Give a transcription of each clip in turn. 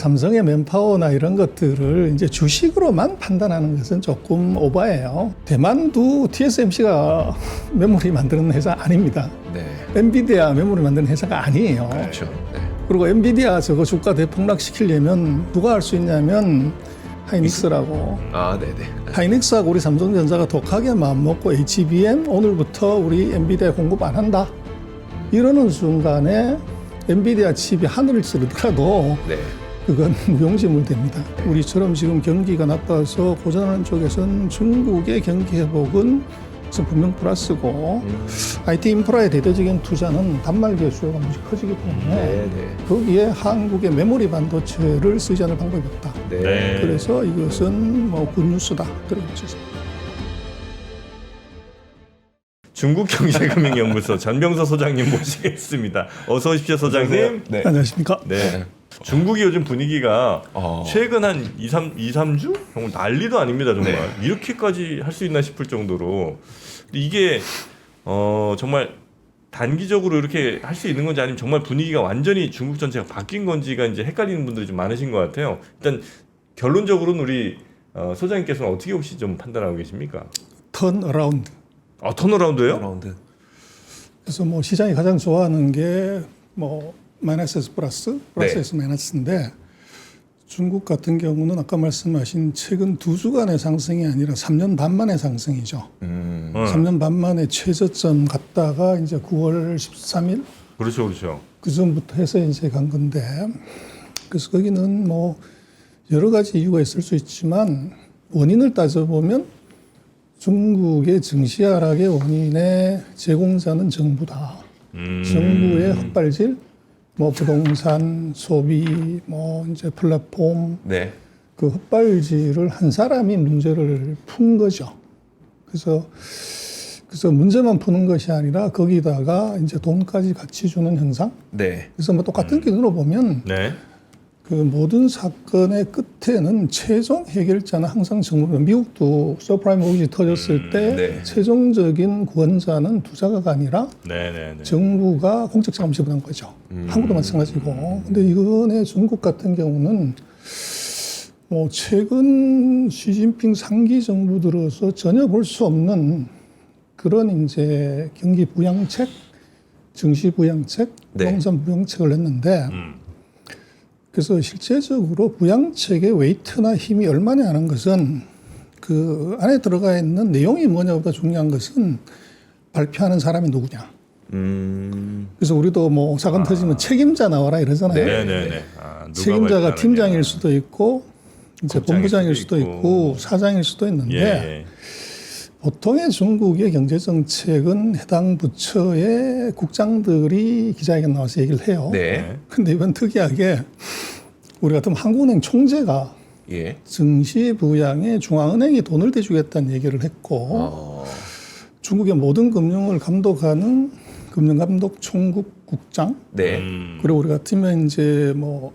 삼성의 맨파워나 이런 것들을 이제 주식으로만 판단하는 것은 조금 오바예요. 대만도 TSMC가 메모리 만드는 회사 아닙니다. 네. 엔비디아 메모리 만드는 회사가 아니에요. 그렇죠. 네. 그리고 엔비디아 저거 주가 대폭락시키려면 누가 할 수 있냐면 하이닉스라고. 아, 네네. 하이닉스하고 우리 삼성전자가 독하게 마음먹고 HBM 오늘부터 우리 엔비디아 공급 안 한다. 이러는 순간에 엔비디아 칩이 하늘을 찌르더라도 네. 그건 무용지물 됩니다. 우리처럼 지금 경기가 나빠서 고전하는 쪽에서는 중국의 경기 회복은 분명 플러스고 IT 인프라의 대대적인 투자는 단말기의 수요가 무지 커지기 때문에 네. 거기에 한국의 메모리 반도체를 쓰지 않을 방법이 없다. 네. 그래서 이것은 뭐 굿뉴스다. 그렇게 보셨습니다. 중국경제금융연구소 전병서 소장님 모시겠습니다. 어서 오십시오, 소장님. 네. 안녕하십니까? 네. 중국이 요즘 분위기가 어. 최근 한 2, 3주? 정말 난리도 아닙니다, 정말. 네. 이렇게까지 할 수 있나 싶을 정도로. 근데 이게 정말 단기적으로 이렇게 할 수 있는 건지 아니면 정말 분위기가 완전히 중국 전체가 바뀐 건지가 이제 헷갈리는 분들이 좀 많으신 것 같아요. 일단 결론적으로는 우리 소장님께서는 어떻게 혹시 좀 판단하고 계십니까? 턴 어라운드. 턴어라운드예요? 라운드. 그래서 뭐 시장이 가장 좋아하는 게 뭐 마이너스에서 플러스, 플러스에서 마이너스인데 중국 같은 경우는 아까 말씀하신 최근 2주간의 상승이 아니라 3년 반 만의 상승이죠. 3년 반 만에 최저점 갔다가 이제 9월 13일 그렇죠, 그렇죠. 그 전부터 해서 이제 간 건데 그래서 거기는 뭐 여러 가지 이유가 있을 수 있지만 원인을 따져보면 중국의 증시 하락의 원인의 제공자는 정부다. 정부의 헛발질, 뭐 부동산, 소비, 뭐 이제 플랫폼, 네. 그 헛발질을 한 사람이 문제를 푼 거죠. 그래서 문제만 푸는 것이 아니라 거기다가 이제 돈까지 같이 주는 현상. 네. 그래서 뭐 똑같은 기준으로 보면 네. 그 모든 사건의 끝에는 최종 해결자는 항상 정부입니다. 미국도 서프라임 모기지 터졌을 때 네. 최종적인 구원자는 투자가가 아니라 네. 정부가 공적 자금 지불한 거죠. 한국도 마찬가지고. 근데 이번에 중국 같은 경우는 뭐 최근 시진핑 3기 정부 들어서 전혀 볼 수 없는 그런 이제 경기 부양책, 증시 부양책, 네. 부동산 부양책을 했는데 그래서 실제적으로 부양책의 웨이트나 힘이 얼마나 하는 것은 그 안에 들어가 있는 내용이 뭐냐보다 중요한 것은 발표하는 사람이 누구냐. 그래서 우리도 뭐 사건 터지면 책임자 나와라 이러잖아요. 네네네. 책임자가 팀장일 수도 있고 이제 본부장일 수도 있고 사장일 수도 있는데 예. 보통의 중국의 경제정책은 해당 부처의 국장들이 기자회견 나와서 얘기를 해요. 네. 근데 이번 특이하게 우리 같은 한국은행 총재가 예. 증시 부양에 중앙은행이 돈을 대주겠다는 얘기를 했고 중국의 모든 금융을 감독하는 금융감독총국 국장 네. 그리고 우리 같으면 이제 뭐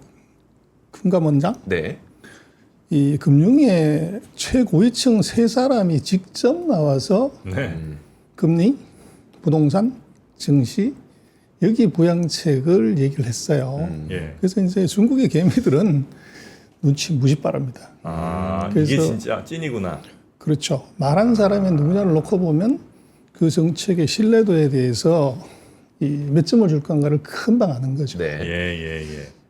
금감원장 네. 이 금융의 최고위층 세 사람이 직접 나와서 네. 금리, 부동산, 증시 여기 부양책을 얘기를 했어요. 예. 그래서 이제 중국의 개미들은 눈치 무지 빠릅니다. 이게 그래서 진짜 찐이구나. 그렇죠. 말한 사람이 누구냐를 놓고 보면 그 정책의 신뢰도에 대해서 이 몇 점을 줄 건가를 금방 아는 거죠. 네. 예.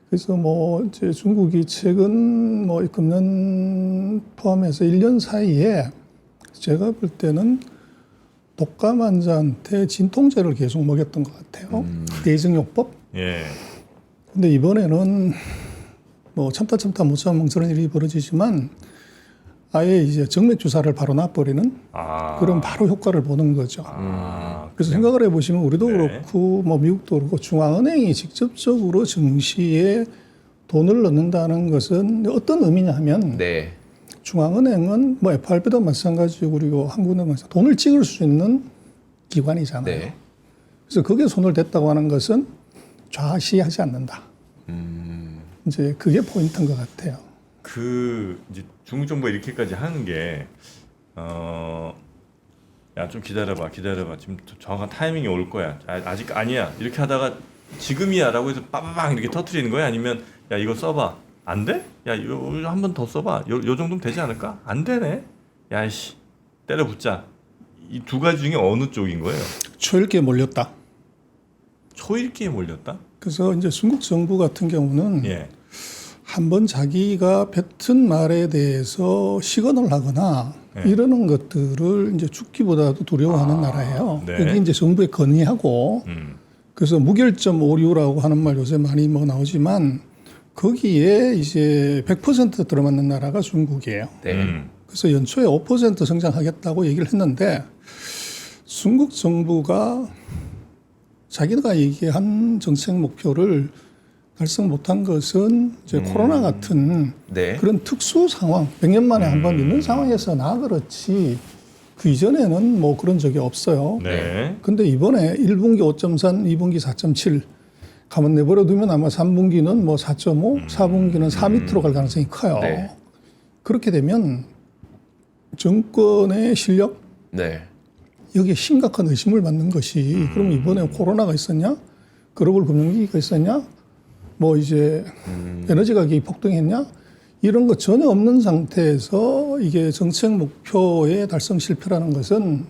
그래서 뭐 이제 중국이 최근 뭐 금년 포함해서 1년 사이에 제가 볼 때는 독감 환자한테 진통제를 계속 먹였던 것 같아요. 대증요법. 예. 근데 이번에는 뭐 참다 못 참으면 저런 일이 벌어지지만 아예 이제 정맥 주사를 바로 놔버리는 그런 바로 효과를 보는 거죠. 그래서 생각을 해보시면 우리도 그렇고 뭐 미국도 그렇고 중앙은행이 직접적으로 증시에 돈을 넣는다는 것은 어떤 의미냐 하면 네. 중앙은행은 뭐 FRB도 마찬가지고 그리고 한국은행 마찬가지고 돈을 찍을 수 있는 기관이잖아요. 네. 그래서 거기에 손을 댔다고 하는 것은 좌시하지 않는다. 이제 그게 포인트인 것 같아요. 그 이제 중국 정부가 이렇게까지 하는 게 야 좀 기다려봐 지금 정확한 타이밍이 올 거야 아직 아니야 이렇게 하다가 지금이야라고 해서 빠바방 이렇게 터트리는 거야 아니면 야 이거 써봐 안 돼? 야, 한 번 더 써봐. 요 정도면 되지 않을까? 안 되네. 야씨, 때려붙자. 이 두 가지 중에 어느 쪽인 거예요? 초읽기에 몰렸다. 초읽기에 몰렸다? 그래서 이제 중국 정부 같은 경우는 예. 한번 자기가 뱉은 말에 대해서 시건을 하거나 네. 이러는 것들을 이제 죽기보다도 두려워하는 나라예요. 네. 그게 이제 정부에 건의하고 그래서 무결점 오류라고 하는 말 요새 많이 뭐 나오지만 거기에 이제 100% 들어맞는 나라가 중국이에요. 네. 그래서 연초에 5% 성장하겠다고 얘기를 했는데 중국 정부가 자기가 얘기한 정책 목표를 달성 못한 것은 이제 코로나 같은 네. 그런 특수 상황, 100년 만에 한 번 있는 상황에서 나 그렇지 그 이전에는 뭐 그런 적이 없어요. 네. 근데 이번에 1분기 5.3, 2분기 4.7 가만 내버려 두면 아마 3분기는 뭐 4.5, 4분기는 4 밑으로 갈 가능성이 커요. 네. 그렇게 되면 정권의 실력, 네. 여기에 심각한 의심을 받는 것이 그럼 이번에 코로나가 있었냐? 글로벌 금융위기가 있었냐? 뭐 이제 에너지 가격이 폭등했냐? 이런 것 전혀 없는 상태에서 이게 정책 목표의 달성 실패라는 것은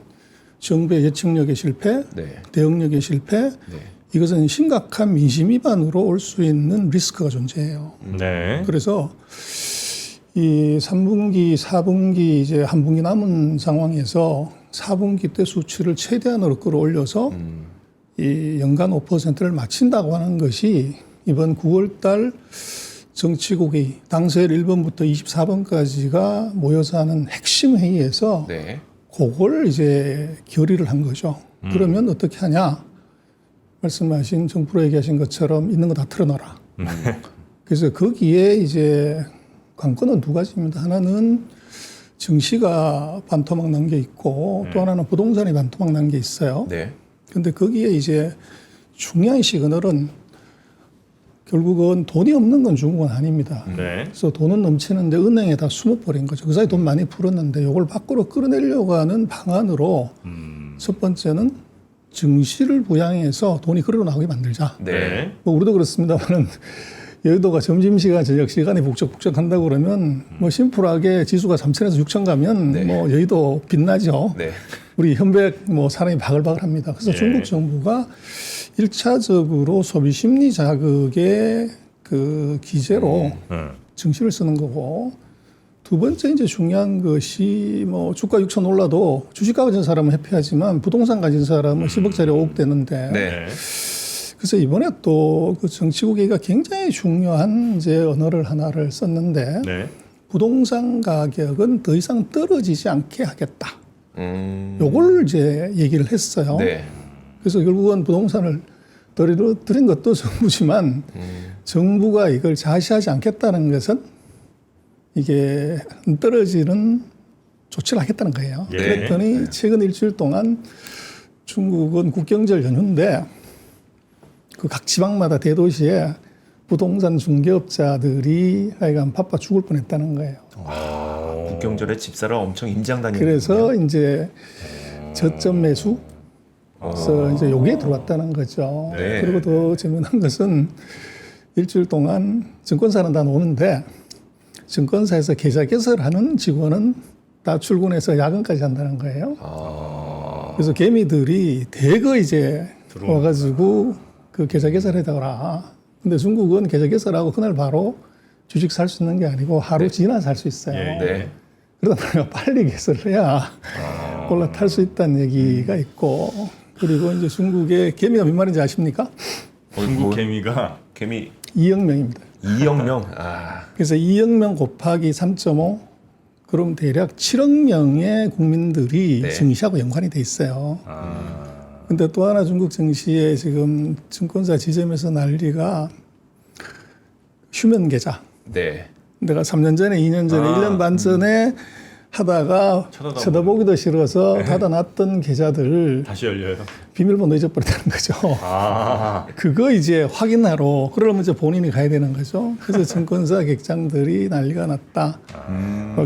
정부의 예측력의 실패, 네. 대응력의 실패, 네. 이것은 심각한 민심 위반으로 올 수 있는 리스크가 존재해요. 네. 그래서 이 3분기, 4분기 이제 한 분기 남은 상황에서 4분기 때 수치를 최대한으로 끌어올려서 이 연간 5%를 마친다고 하는 것이 이번 9월 달 정치국의 당서일 1번부터 24번까지가 모여서 하는 핵심 회의에서 네. 그걸 이제 결의를 한 거죠. 그러면 어떻게 하냐? 말씀하신 정프로 얘기하신 것처럼 있는 거 다 털어놔라. 그래서 거기에 이제 관건은 두 가지입니다. 하나는 증시가 반토막 난 게 있고 또 하나는 부동산이 반토막 난 게 있어요. 네. 근데 거기에 이제 중요한 시그널은 결국은 돈이 없는 건 중국은 아닙니다. 네. 그래서 돈은 넘치는데 은행에 다 숨어버린 거죠. 그 사이 돈 많이 풀었는데 이걸 밖으로 끌어내려고 하는 방안으로 첫 번째는 증시를 부양해서 돈이 걸어 나오게 만들자. 네. 뭐 우리도 그렇습니다만은 여의도가 점심시간, 저녁시간에 북적북적 한다고 그러면 뭐 심플하게 지수가 3천에서 6천 가면 네. 뭐 여의도 빛나죠. 네. 우리 현백 뭐 사람이 바글바글 합니다. 그래서 예. 중국 정부가 1차적으로 소비 심리 자극의 그 기제로 증시를 쓰는 거고 두 번째 이제 중요한 것이 뭐 주가 6천 올라도 주식가 가진 사람은 해피하지만 부동산 가진 사람은 10억짜리 5억 되는데 네. 그래서 이번에 또 그 정치국회의가 굉장히 중요한 이제 언어를 하나를 썼는데 네. 부동산 가격은 더 이상 떨어지지 않게 하겠다. 요걸 이제 얘기를 했어요. 네. 그래서 결국은 부동산을 들인 것도 정부지만 정부가 이걸 자시하지 않겠다는 것은 이게 안 떨어지는 조치를 하겠다는 거예요. 예. 그랬더니 최근 일주일 동안 중국은 국경절 연휴인데 그 각 지방마다 대도시에 부동산 중개업자들이 하여간 바빠 죽을 뻔했다는 거예요. 국경절에 집사를 엄청 임장 다니는. 그래서 이제 저점 매수 그래서 이제 여기에 들어왔다는 거죠. 네. 그리고 더 재미난 것은 일주일 동안 증권사는 다 노는데 증권사에서 계좌 개설하는 직원은 다 출근해서 야근까지 한다는 거예요. 그래서 개미들이 대거 이제 와가지고 그 계좌 개설해다가 근데 중국은 계좌 개설하고 그날 바로 주식 살 수 있는 게 아니고 하루 지나 살 수 있어요. 예. 네. 그러다 보니까 빨리 개설을 해야 올라탈 수 있다는 얘기가 있고 그리고 이제 중국의 개미가 몇 마리인지 아십니까? 중국 개미가 개미 2억 명입니다. 2억 명. 그래서 2억 명 곱하기 3.5 그럼 대략 7억 명의 국민들이 네. 증시하고 연관이 돼 있어요. 근데 또 하나 중국 증시에 지금 증권사 지점에서 난리가 휴면 계좌. 네. 내가 3년 전에, 2년 전에, 1년 반 전에 하다가 쳐다보기도 싫어서 닫아놨던 계좌들 다시 열려요. 비밀번호 잊어버렸다는 거죠. 아. 그거 이제 확인하러 그러면 이제 본인이 가야 되는 거죠. 그래서 증권사 객장들이 난리가 났다.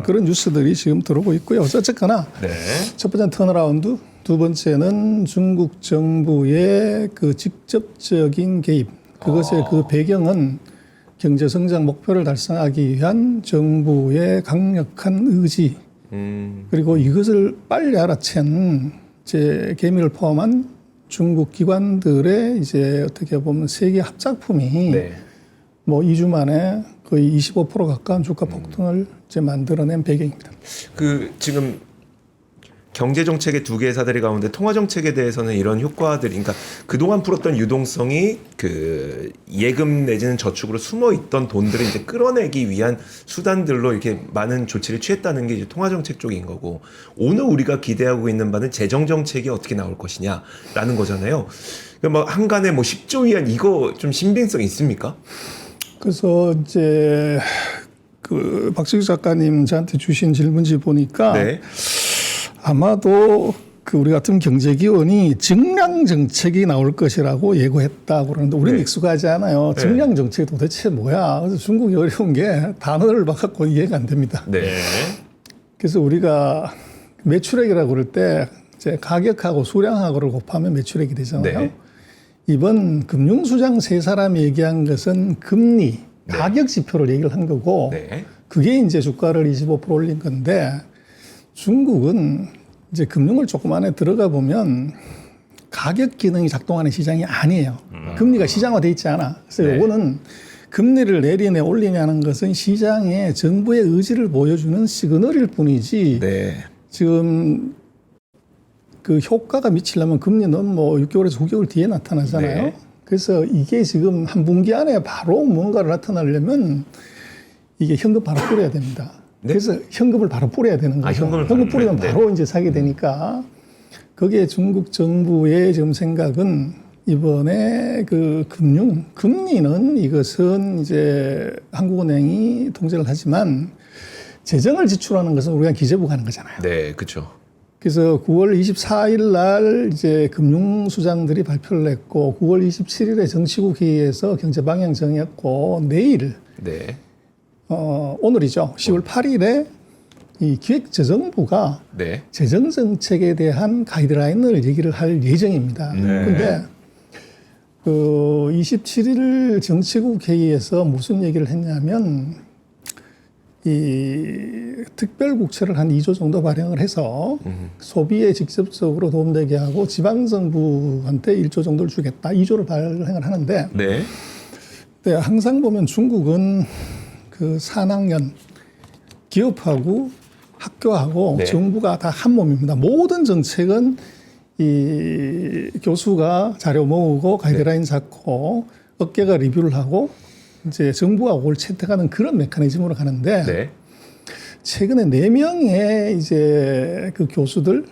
그런 뉴스들이 지금 들어오고 있고요. 어쨌거나 네. 첫 번째는 턴어라운드, 두 번째는 중국 정부의 그 직접적인 개입. 그것의 그 배경은 경제 성장 목표를 달성하기 위한 정부의 강력한 의지 그리고 이것을 빨리 알아챈 이제 개미를 포함한 중국 기관들의 이제 어떻게 보면 세계 합작품이 네. 뭐 2주 만에 거의 25% 가까운 주가 폭등을 이제 만들어낸 배경입니다. 그 지금 경제 정책의 두 개의 사다리 가운데 통화 정책에 대해서는 이런 효과들이, 그러니까 그동안 풀었던 유동성이 그 예금 내지는 저축으로 숨어 있던 돈들을 이제 끌어내기 위한 수단들로 이렇게 많은 조치를 취했다는 게 이제 통화 정책 쪽인 거고, 오늘 우리가 기대하고 있는 바는 재정 정책이 어떻게 나올 것이냐라는 거잖아요. 그러니까 뭐 한간에 뭐 10조 위안 이거 좀 신빙성 있습니까? 그래서 이제 그 박수기 작가님 저한테 주신 질문지 보니까 네. 아마도 그 우리 같은 경제기원이 증량 정책이 나올 것이라고 예고했다고 그러는데 우리는 네. 익숙하지 않아요. 네. 증량 정책이 도대체 뭐야? 그래서 중국이 어려운 게 단어를 봐갖고 이해가 안 됩니다. 네. 그래서 우리가 매출액이라고 그럴 때 이제 가격하고 수량하고를 곱하면 매출액이 되잖아요. 네. 이번 금융수장 세 사람이 얘기한 것은 금리, 가격 지표를 얘기를 한 거고 네. 그게 이제 주가를 25% 올린 건데 중국은 이제 금융을 조금 안에 들어가 보면 가격 기능이 작동하는 시장이 아니에요. 금리가 시장화돼 있지 않아. 그래서 네. 이거는 금리를 내리냐 올리냐는 것은 시장에 정부의 의지를 보여주는 시그널일 뿐이지 네. 지금 그 효과가 미치려면 금리는 뭐 6개월에서 9개월 뒤에 나타나잖아요. 네. 그래서 이게 지금 한 분기 안에 바로 뭔가를 나타나려면 이게 현금 바로 뿌려야 됩니다. 네? 그래서 현금을 바로 뿌려야 되는 거죠. 현금을 바로 뿌리면 뿌려야 바로 이제 사게 되니까 거기에 중국 정부의 지금 생각은 이번에 그 금리는 이것은 이제 한국은행이 통제를 하지만 재정을 지출하는 것은 우리가 기재부가 하는 거잖아요. 네, 그렇죠. 그래서 9월 24일 날 이제 금융수장들이 발표를 했고 9월 27일에 정치국 회의에서 경제 방향 정했고 내일 네. 오늘이죠. 10월 8일에 이 기획재정부가 네. 재정정책에 대한 가이드라인을 얘기를 할 예정입니다. 그런데 그 27일 정치국 회의에서 무슨 얘기를 했냐면 이 특별국채를 한 2조 정도 발행을 해서 소비에 직접적으로 도움되게 하고 지방정부한테 1조 정도를 주겠다. 2조를 발행을 하는데 네. 네, 항상 보면 중국은 그 산학연, 기업하고 학교하고 네. 정부가 다 한 몸입니다. 모든 정책은 이 교수가 자료 모으고 가이드라인 잡고 업계가 리뷰를 하고 이제 정부가 그걸 채택하는 그런 메커니즘으로 가는데 네. 최근에 4명의 이제 그 교수들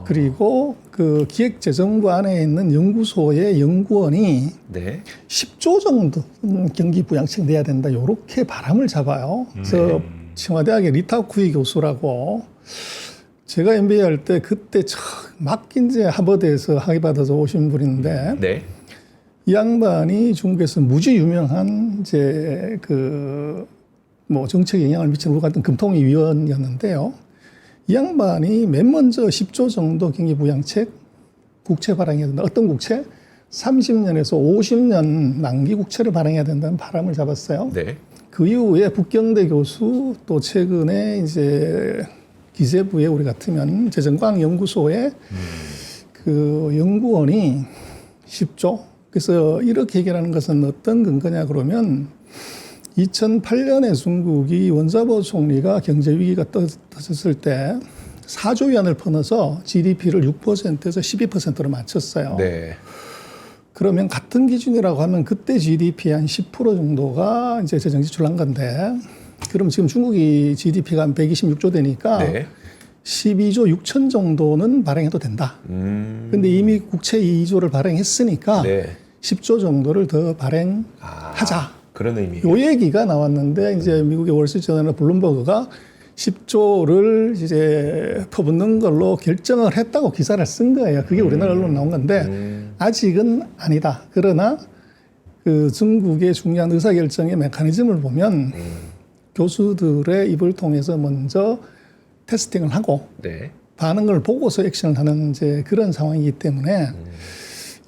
그리고 그 기획재정부 안에 있는 연구소의 연구원이 네. 10조 정도 경기 부양책 내야 된다. 이렇게 바람을 잡아요. 그래서 청와대학의 리타쿠이 교수라고 제가 MBA 할 때 그때 막 이제 하버드에서 학위 받아서 오신 분인데 네. 이 양반이 중국에서 무지 유명한 이제 그 뭐 정책에 영향을 미치는 우리 같은 금통위 위원이었는데요. 이 양반이 맨 먼저 10조 정도 경기 부양책 국채 발행해야 된다. 어떤 국채? 30년에서 50년 만기 국채를 발행해야 된다는 바람을 잡았어요. 네. 그 이후에 북경대 교수 또 최근에 이제 기재부에 우리 같으면 재정과학연구소에 그 연구원이 10조. 그래서 이렇게 얘기하는 것은 어떤 근거냐 그러면 2008년에 중국이 원자보 총리가 경제 위기가 터졌을 때 4조 위안을 퍼넣어서 GDP를 6%에서 12%로 맞췄어요. 네. 그러면 같은 기준이라고 하면 그때 GDP 한 10% 정도가 이제 재정 지출한 건데 그럼 지금 중국이 GDP가 한 126조 되니까 네. 12조 6천 정도는 발행해도 된다. 근데 이미 국채 2조를 발행했으니까 네. 10조 정도를 더 발행하자. 그런 의미. 요 얘기가 나왔는데 이제 미국의 월스트리트저널 블룸버그가 10조를 이제 퍼붓는 걸로 결정을 했다고 기사를 쓴 거예요. 그게 우리나라 언론에 나온 건데 아직은 아니다. 그러나 그 중국의 중요한 의사결정의 메커니즘을 보면 교수들의 입을 통해서 먼저 테스팅을 하고 네. 반응을 보고서 액션을 하는 이제 그런 상황이기 때문에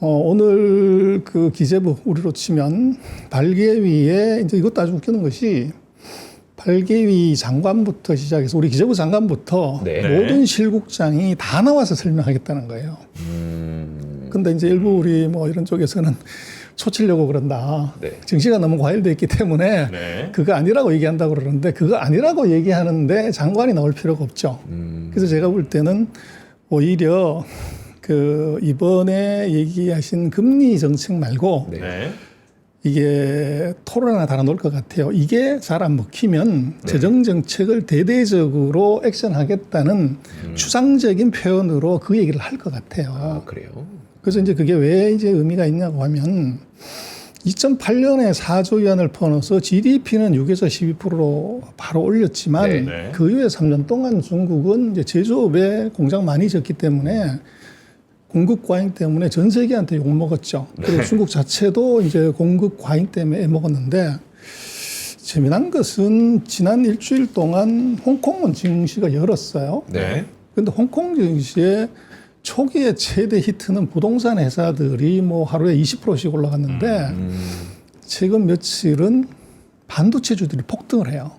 오늘 그 기재부 우리로 치면 발개위에 이제 이것도 아주 웃기는 것이 발개위 장관부터 시작해서 우리 기재부 장관부터 네. 모든 실국장이 다 나와서 설명하겠다는 거예요. 근데 이제 일부 우리 뭐 이런 쪽에서는 초치려고 그런다. 네. 정치가 너무 과열돼 있기 때문에 네. 그거 아니라고 얘기한다고 그러는데 그거 아니라고 얘기하는데 장관이 나올 필요가 없죠. 그래서 제가 볼 때는 오히려 그 이번에 얘기하신 금리 정책 말고 네. 네. 이게 토론 하나 달아놓을 것 같아요. 이게 잘 안 먹히면 재정 정책을 대대적으로 액션하겠다는 추상적인 표현으로 그 얘기를 할 것 같아요. 아, 그래요? 그래서 이제 그게 왜 이제 의미가 있냐고 하면 2008년에 4조 위안을 퍼넣어서 GDP는 6에서 12%로 바로 올렸지만 네. 네. 그 이후에 3년 동안 중국은 이제 제조업에 공장 많이 졌기 때문에 공급 과잉 때문에 전 세계한테 욕 먹었죠. 그리고 중국 자체도 이제 공급 과잉 때문에 애먹었는데 재미난 것은 지난 일주일 동안 홍콩은 증시가 열었어요. 네. 그런데 홍콩 증시의 초기에 최대 히트는 부동산 회사들이 뭐 하루에 20%씩 올라갔는데 최근 며칠은 반도체주들이 폭등을 해요.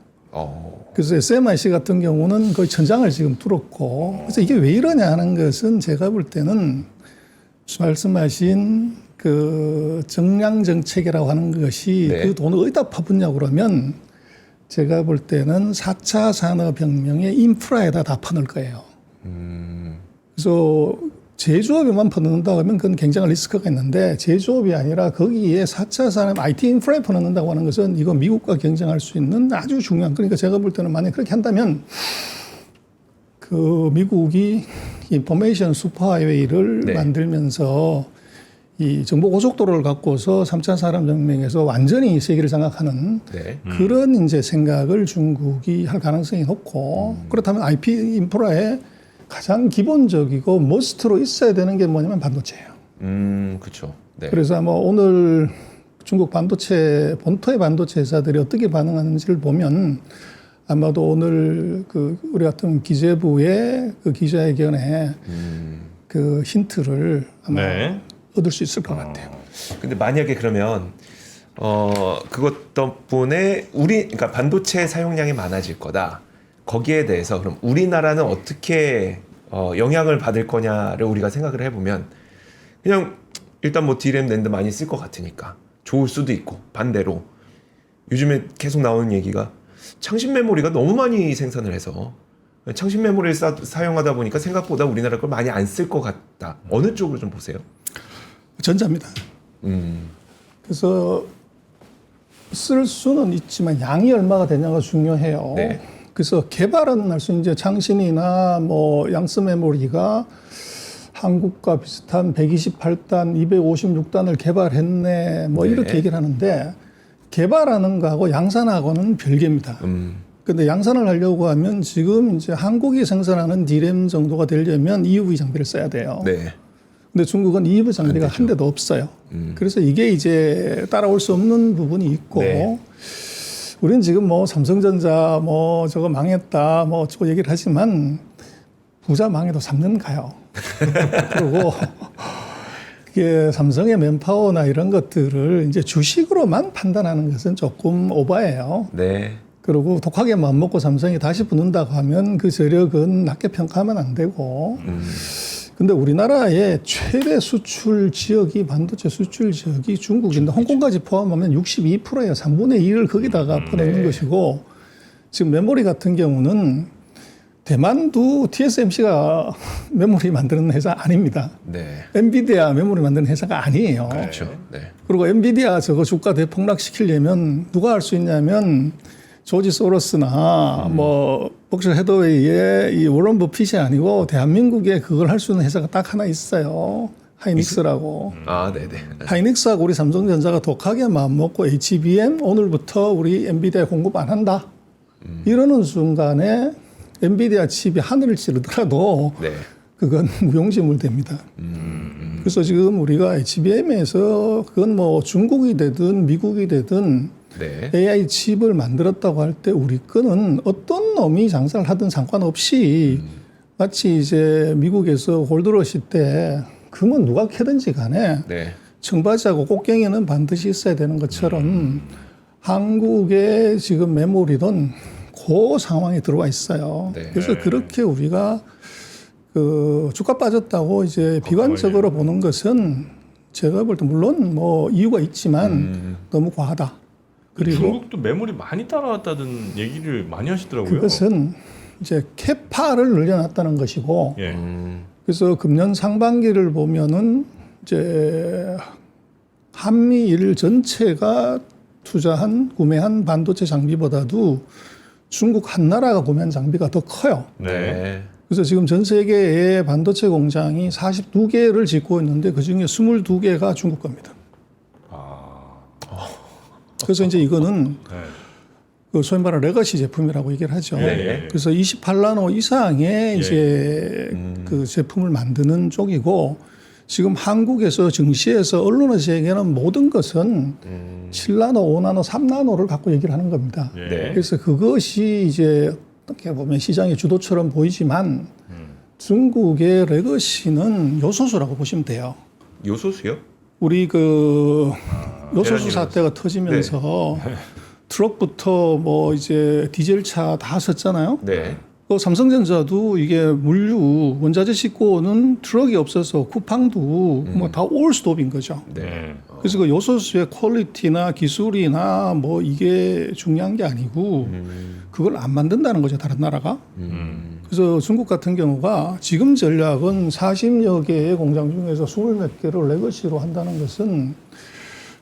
그래서 SMIC 같은 경우는 거의 천장을 지금 뚫었고 그래서 이게 왜 이러냐 하는 것은 제가 볼 때는 말씀하신 그 정량 정책이라고 하는 것이 네. 그 돈을 어디다 퍼붓냐고 그러면 제가 볼 때는 4차 산업혁명의 인프라에다 다 퍼넣을 거예요. 그래서 제조업에만 퍼넣는다고 하면 그건 굉장한 리스크가 있는데 제조업이 아니라 거기에 4차 산업 IT 인프라에 퍼넣는다고 하는 것은 이거 미국과 경쟁할 수 있는 아주 중요한 그러니까 제가 볼 때는 만약 그렇게 한다면 그 미국이 인포메이션 슈퍼하이웨이를 네. 만들면서 이 정보 고속도로를 갖고서 3차 산업혁명에서 완전히 세계를 장악하는 네. 그런 이제 생각을 중국이 할 가능성이 높고 그렇다면 IP 인프라에 가장 기본적이고 머스트로 있어야 되는 게 뭐냐면 반도체예요. 그렇죠. 네. 그래서 아마 오늘 중국 반도체 본토의 반도체 회사들이 어떻게 반응하는지를 보면 아마도 오늘 그 우리 같은 기재부의 그 기자회견에 그 힌트를 아마 네. 얻을 수 있을 것 같아요. 근데 만약에 그러면 그것 덕분에 그러니까 반도체 사용량이 많아질 거다. 거기에 대해서 그럼 우리나라는 어떻게 영향을 받을 거냐를 우리가 생각을 해보면 그냥 일단 뭐 D램 낸드 많이 쓸 것 같으니까 좋을 수도 있고 반대로 요즘에 계속 나오는 얘기가 창신 메모리가 너무 많이 생산을 해서 창신 메모리를 사용하다 보니까 생각보다 우리나라 걸 많이 안 쓸 것 같다. 어느 쪽으로 좀 보세요? 전자입니다. 그래서 쓸 수는 있지만 양이 얼마가 되냐가 중요해요. 네. 그래서 개발은 할 수 이제 창신이나 뭐 양스 메모리가 한국과 비슷한 128단, 256단을 개발했네 뭐 네. 이렇게 얘기를 하는데 개발하는 거하고 양산하고는 별개입니다. 근데 양산을 하려고 하면 지금 이제 한국이 생산하는 D램 정도가 되려면 EUV 장비를 써야 돼요. 네. 근데 중국은 EUV 장비가 한 대도 없어요. 그래서 이게 이제 따라올 수 없는 부분이 있고 네. 우리는 지금 뭐 삼성전자 뭐 저거 망했다 뭐 저거 얘기를 하지만 부자 망해도 3년 가요. 그리고 이게 삼성의 맨파워나 이런 것들을 이제 주식으로만 판단하는 것은 조금 오바예요. 네. 그리고 독하게 마음먹고 삼성이 다시 붙는다고 하면 그 저력은 낮게 평가하면 안 되고 근데 우리나라의 최대 수출 지역이 반도체 수출 지역이 중국인데 홍콩까지 포함하면 62%예요. 3분의 1을 거기다가 퍼넣는 것이고 지금 메모리 같은 경우는 대만도 TSMC가 메모리 만드는 회사 아닙니다. 네. 엔비디아 메모리 만드는 회사가 아니에요. 그렇죠. 네. 그리고 엔비디아 저거 주가 대폭락시키려면 누가 할 수 있냐면 조지 소로스나 뭐 벅셔 헤더웨이의 이 워런 버핏이 아니고 대한민국에 그걸 할 수 있는 회사가 딱 하나 있어요. 하이닉스라고. 아, 네네. 하이닉스하고 우리 삼성전자가 독하게 마음먹고 HBM 오늘부터 우리 엔비디아에 공급 안 한다. 이러는 순간에 엔비디아 칩이 하늘을 찌르더라도 네. 그건 무용지물 됩니다. 그래서 지금 우리가 HBM에서 그건 뭐 중국이 되든 미국이 되든 네. AI 칩을 만들었다고 할 때 우리 거는 어떤 놈이 장사를 하든 상관없이 마치 이제 미국에서 골드러시 때 금은 누가 캐든지 간에 네. 청바지하고 꽃갱이는 반드시 있어야 되는 것처럼 한국의 지금 메모리는 그 상황에 들어와 있어요. 네. 그래서 그렇게 우리가 그 주가 빠졌다고 이제 비관적으로 보는 것은 제가 볼 때 물론 뭐 이유가 있지만 너무 과하다. 그리고 중국도 매물이 많이 따라왔다는 얘기를 많이 하시더라고요. 그것은 이제 캐파를 늘려놨다는 것이고 예. 그래서 금년 상반기를 보면은 이제 한미일 전체가 구매한 반도체 장비보다도 중국 한 나라가 구매한 장비가 더 커요. 네. 그래서 지금 전 세계의 반도체 공장이 42개를 짓고 있는데 그중에 22개가 중국 겁니다. 그래서 이제 이거는 네. 그 소위 말하는 레거시 제품이라고 얘기를 하죠. 네. 그래서 28나노 이상의 이제 그 제품을 만드는 쪽이고 지금 한국에서 증시에서 언론에서에게는 모든 것은 7나노, 5나노, 3나노를 갖고 얘기를 하는 겁니다. 네. 그래서 그것이 이제 어떻게 보면 시장의 주도처럼 보이지만 중국의 레거시는 요소수라고 보시면 돼요. 요소수요? 우리 그 요소수 계란이라고 사태가 터지면서 트럭부터 뭐 이제 디젤차 다 섰잖아요. 네. 그 삼성전자도 이게 물류 원자재 싣고는 트럭이 없어서 쿠팡도 뭐 다 올 스톱인 거죠. 네. 그래서 그 요소수의 퀄리티나 기술이나 뭐 이게 중요한 게 아니고 그걸 안 만든다는 거죠, 다른 나라가. 그래서 중국 같은 경우가 지금 전략은 40여 개의 공장 중에서 20몇 개를 레거시로 한다는 것은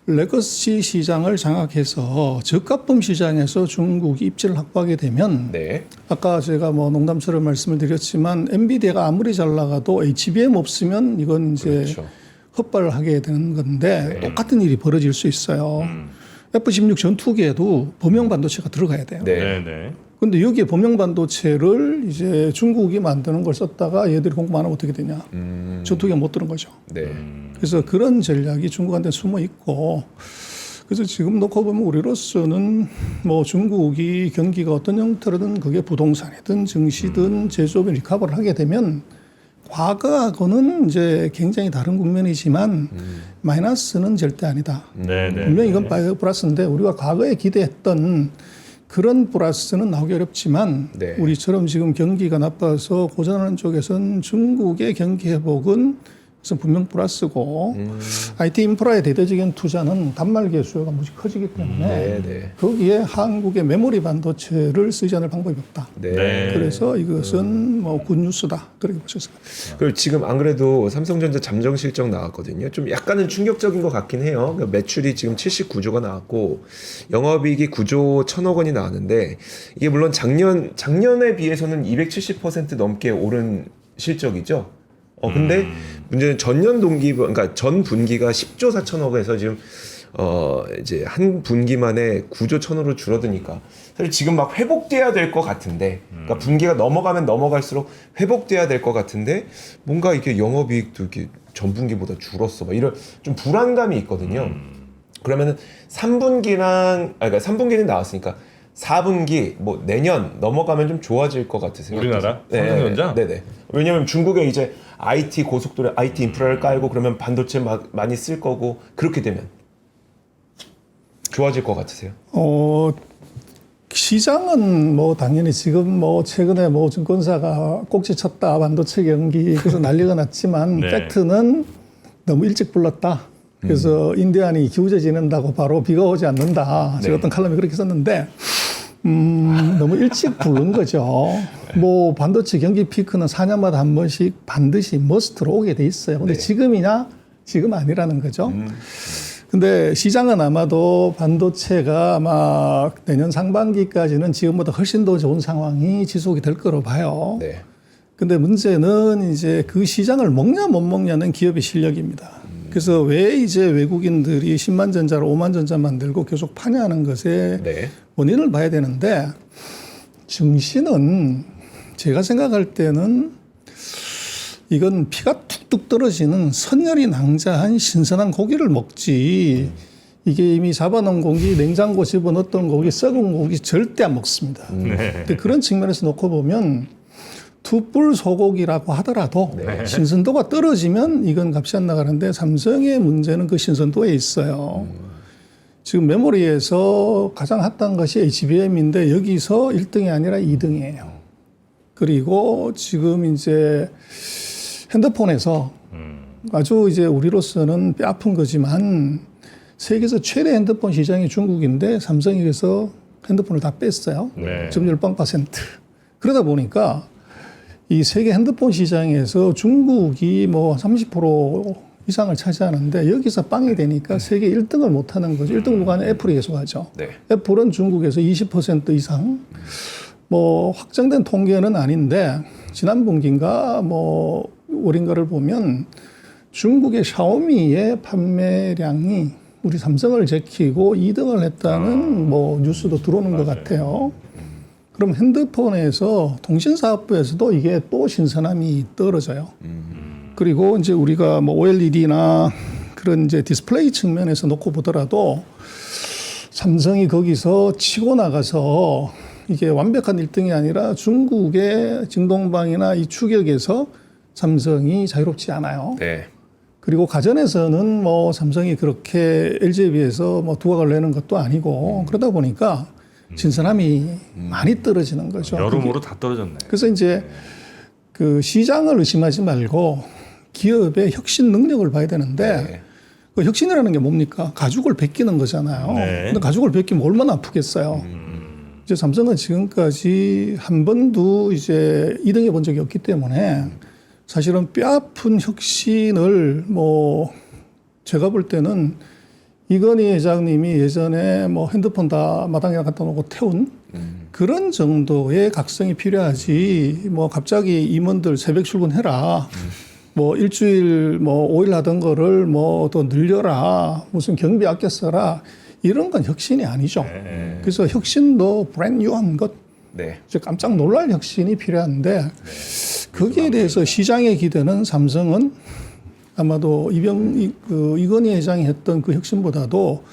레거시 시장을 장악해서 저가품 시장에서 중국이 입지를 확보하게 되면 네. 아까 제가 뭐 농담처럼 말씀을 드렸지만 엔비디아가 아무리 잘 나가도 HBM 없으면 이건 이제 그렇죠. 헛발하게 되는 건데 똑같은 일이 벌어질 수 있어요. F-16 전투기에도 범용 반도체가 들어가야 돼요. 네. 네. 네. 근데 여기에 범용 반도체를 이제 중국이 만드는 걸 썼다가 얘들이 공급 안 하면 어떻게 되냐. 전투기가 못 들은 거죠. 네. 그래서 그런 전략이 중국한테 숨어 있고 그래서 지금 놓고 보면 우리로서는 뭐 중국이 경기가 어떤 형태로든 그게 부동산이든 증시든 제조업이 리커버를 하게 되면 과거하고는 이제 굉장히 다른 국면이지만 마이너스는 절대 아니다. 네. 네. 분명히 이건 플러스인데 우리가 과거에 기대했던 그런 플러스는 나오기 어렵지만 네. 우리처럼 지금 경기가 나빠서 고전하는 쪽에서는 중국의 경기 회복은 그래서 분명 플러스고 IT 인프라의 대대적인 투자는 단말기의 수요가 무지 커지기 때문에 네, 네. 거기에 한국의 메모리 반도체를 쓰지 않을 방법이 없다. 네. 그래서 이것은 뭐 굿뉴스다. 그렇게 보셨을 것 같아요. 그리고 지금 안 그래도 삼성전자 잠정 실적 나왔거든요. 좀 약간은 충격적인 것 같긴 해요. 그러니까 매출이 지금 79조가 나왔고 영업이익이 9조 1천억 원이 나왔는데 이게 물론 작년에 비해서는 270% 넘게 오른 실적이죠. 근데 문제는 전년 동기, 그러니까 전 분기가 10조 4천억에서 지금 이제 한 분기만에 9조 1천억으로 줄어드니까 사실 지금 막 회복돼야 될 것 같은데, 그러니까 분기가 넘어가면 넘어갈수록 회복돼야 될 것 같은데 뭔가 이렇게 영업이익도 이렇게 전 분기보다 줄었어, 막 이런 좀 불안감이 있거든요. 그러면은 3분기랑 그러니까 3분기는 나왔으니까 4분기 뭐 내년 넘어가면 좀 좋아질 것 같으세요? 우리나라? 네, 삼성전자? 네네. 왜냐하면 중국에 이제 IT 고속도로 IT 인프라를 깔고 그러면 반도체 많이 쓸 거고 그렇게 되면 좋아질 것 같으세요? 시장은 뭐 당연히 지금 뭐 최근에 뭐 증권사가 꼭지 쳤다 반도체 경기 그래서 난리가 났지만 네. 팩트는 너무 일찍 불렀다. 그래서 인디안이 기울어지는다고 바로 비가 오지 않는다. 제가 어떤 칼럼에 그렇게 썼는데 너무 일찍 부른 거죠. 뭐 반도체 경기 피크는 4년마다 한 번씩 반드시 머스트로 오게 돼 있어요. 근데 지금이냐? 지금 아니라는 거죠. 근데 시장은 아마도 반도체가 아마 내년 상반기까지는 지금보다 훨씬 더 좋은 상황이 지속이 될 거로 봐요. 네. 근데 문제는 이제 그 시장을 먹냐 못 먹냐는 기업의 실력입니다. 그래서 왜 이제 외국인들이 10만 전자로 5만 전자 만들고 계속 파냐는 것에 네. 원인을 봐야 되는데 증시는 제가 생각할 때는 이건 피가 툭툭 떨어지는 선열이 낭자한 신선한 고기를 먹지 이게 이미 잡아놓은 고기 냉장고 집어넣었던 고기 썩은 고기 절대 안 먹습니다. 근데 그런 측면에서 놓고 보면 투뿔 소고기라고 하더라도 네. 신선도가 떨어지면 이건 값이 안 나가는데 삼성의 문제는 그 신선도에 있어요. 지금 메모리에서 가장 핫한 것이 HBM인데 여기서 1등이 아니라 2등이에요. 그리고 지금 이제 핸드폰에서 아주 이제 우리로서는 뼈 아픈 거지만 세계에서 최대 핸드폰 시장이 중국인데 삼성이 그래서 핸드폰을 다 뺐어요. 네. 점유율 0%. 그러다 보니까 이 세계 핸드폰 시장에서 중국이 뭐 30% 이상을 차지하는데 여기서 빵이 되니까 세계 1등을 못 하는 거죠. 1등 누가 하냐? 애플이 계속하죠. 네. 애플은 중국에서 20% 이상 뭐 확정된 통계는 아닌데 지난 분기인가 뭐 월인가를 보면 중국의 샤오미의 판매량이 우리 삼성을 제키고 2등을 했다는 뭐 뉴스도 들어오는 것 같아요. 그럼 핸드폰에서 통신사업부에서도 이게 또 신선함이 떨어져요. 그리고 이제 우리가 뭐 OLED나 그런 이제 디스플레이 측면에서 놓고 보더라도 삼성이 거기서 치고 나가서 이게 완벽한 1등이 아니라 중국의 증동방이나 이 추격에서 삼성이 자유롭지 않아요. 네. 그리고 가전에서는 뭐 삼성이 그렇게 LG에 비해서 뭐 두각을 내는 것도 아니고 그러다 보니까 신선함이 많이 떨어지는 거죠. 여러모로 다 떨어졌네. 그래서 이제 그 시장을 의심하지 말고 기업의 혁신 능력을 봐야 되는데 네. 그 혁신이라는 게 뭡니까? 가죽을 벗기는 거잖아요. 네. 근데 가죽을 벗기면 얼마나 아프겠어요. 이제 삼성은 지금까지 한 번도 이제 2등해 본 적이 없기 때문에 사실은 뼈아픈 혁신을 뭐 제가 볼 때는 이건희 회장님이 예전에 뭐 핸드폰 다 마당에 갖다 놓고 태운 그런 정도의 각성이 필요하지 뭐 갑자기 임원들 새벽 출근해라 뭐 일주일 뭐 5일 하던 거를 뭐 더 늘려라 무슨 경비 아껴 써라 이런 건 혁신이 아니죠. 네. 그래서 혁신도 브랜뉴한 것 네. 이제 깜짝 놀랄 혁신이 필요한데 거기에 대해서 시장의 기대는 삼성은 아마도 이건희 회장이 했던 그 혁신보다도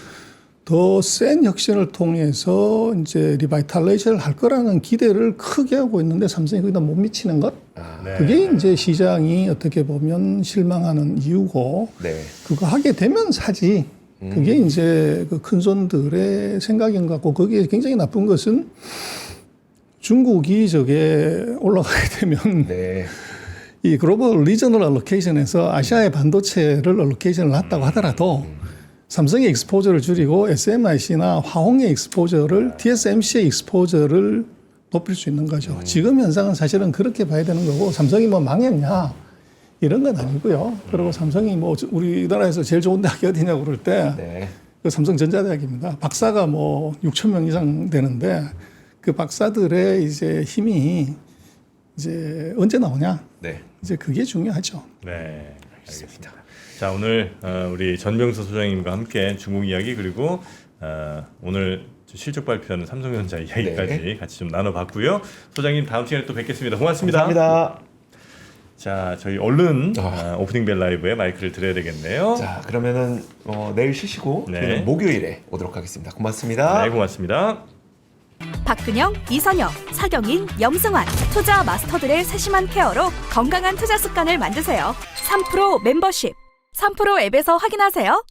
더 센 혁신을 통해서 이제 리바이탈레이션을 할 거라는 기대를 크게 하고 있는데 삼성이 거기다 못 미치는 것. 네. 그게 이제 시장이 어떻게 보면 실망하는 이유고 네. 그거 하게 되면 사지. 그게 이제 그 큰손들의 생각인 것 같고 거기에 굉장히 나쁜 것은 중국이 저게 올라가게 되면 네. 이 글로벌 리저널 알로케이션에서 아시아의 반도체를 알로케이션을 했다고 하더라도 삼성의 익스포저를 줄이고 SMIC나 화홍의 익스포저를 TSMC의 익스포저를 높일 수 있는 거죠. 지금 현상은 사실은 그렇게 봐야 되는 거고 삼성이 뭐 망했냐 이런 건 아니고요. 그리고 삼성이 뭐 우리나라에서 제일 좋은 대학이 어디냐고 그럴 때 네. 그 삼성전자대학입니다. 박사가 뭐 6천 명 이상 되는데 그 박사들의 이제 힘이 이제 언제 나오냐? 네. 이제 그게 중요하죠. 네, 알겠습니다. 자, 오늘 우리 전병서 소장님과 함께 중국 이야기 그리고 오늘 실적 발표하는 삼성전자 이야기까지 네. 같이 좀 나눠봤고요. 소장님 다음 시간에 또 뵙겠습니다. 고맙습니다. 감사합니다. 자, 저희 얼른 오프닝 벨 라이브에 마이크를 드려야 되겠네요. 자, 그러면은 내일 쉬시고 네. 저희는 목요일에 오도록 하겠습니다. 고맙습니다. 네, 고맙습니다. 박근영, 이선영, 차경인, 염승환 투자 마스터들의 세심한 케어로 건강한 투자 습관을 만드세요. 3프로 멤버십 3프로 앱에서 확인하세요.